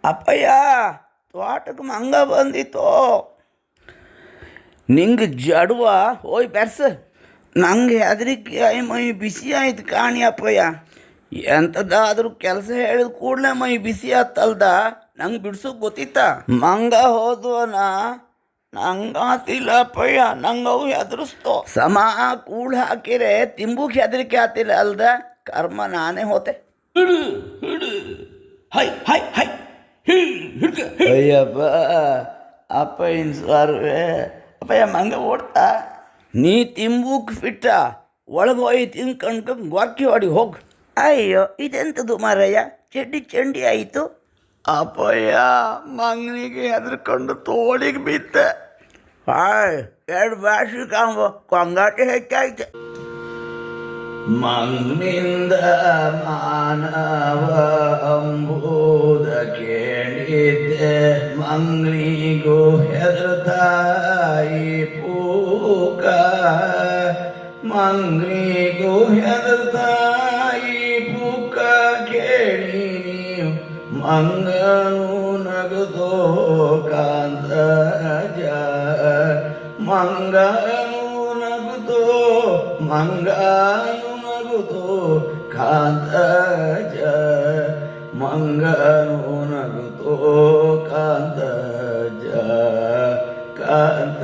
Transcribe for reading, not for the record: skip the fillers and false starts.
ಅಪ್ಪಯ್ಯ ತೋಟಕ್ಕೆ ಮಂಗ ಬಂದಿತ್ತು. ನಿಂಗೆ ಜಡುವ ಹೋಯ್ ಬೆರ್ಸ. ನಂಗೆ ಹೆದರಿಕೆ ಮೈ ಬಿಸಿ ಆಯ್ತು ಕಾಣಿ ಅಪ್ಪಯ್ಯ. ಎಂಥದ್ದಾದ್ರೂ ಕೆಲಸ ಹೇಳಿದ ಕೂಡಲೇ ಮೈ ಬಿಸಿ ಆತಲ್ದ. ನಂಗೆ ಬಿಡ್ಸೋಕೆ ಗೊತ್ತಿತ್ತ. ಮಂಗ ಹೋದ್ವನ ನಂಗಾತಿಲ್ಲ ಅಪ್ಪಯ್ಯ. ನಂಗವು ಹೆದರಿಸ್ತೋ. ಸಮ ಕೂಳು ಹಾಕಿರೆ ತಿಂಬುಕ್ ಹೆದರಿಕೆ ಆತಿಲ್ಲ ಅಲ್ದ. ಕರ್ಮ ನಾನೇ ಹೋತೆ. ಹಿಡು ಹಿಡು ಹೈ ಹೈ ಹೈ ಅಯ್ಯಪ್ಪ ಅಪ್ಪಯ್ಯನ ಸಾರ್ವೆ. ಅಪ್ಪಯ್ಯ ಮಂಗ ಓಡ್ತಾ. ನೀ ತಿಂಬುಕ್ ಫಿಟ್ಟ ಒಳಗೆ ಹೋಗಿ ತಿನ್ಕಂಡ್ಕ ಗೊರ್ಕಿ ಹೊಡಿ ಹೋಗು. ಅಯ್ಯೋ ಇದೆಂಥದ್ದು ಮಾರಯ್ಯ, ಚಂಡಿ ಆಯಿತು. ಅಪ್ಪಯ್ಯ ಮಂಗನಿಗೆ ಹೆದರ್ಕೊಂಡು ತೋಡಿಗೆ ಬಿತ್ತೆ. ಹಾಯ್ ಎರಡು ಭಾಷೆ ಕಾಂಬ ಕೊಂಗಾಟೆ ಹೆಚ್ಚಾಯ್ತೆ. ಮಂಗನಿಂದ ಮಾನವ ಅಂಬುದ ಕೇಳಿದ್ದೆ, ಮಂಗನಿಗೂ ಹೆದರ್ತಾಯಿ ಪೂಕ. ಮಂಗನಿಗೂ ಹೆದರ್ತಾಯಿ ಪೂಕ ಕೇಳಿ ನೀವು ಮಂಗನು ನಗದೋ ಕಾಂತಜ. ಮಂಗನು ನಗದೋ ಮಂಗನು ನಗುದೋ ಕಾಂತಜ. ಮಂಗನು ನಗುದೋ ಕಾಂತಜ ಕಾಂತ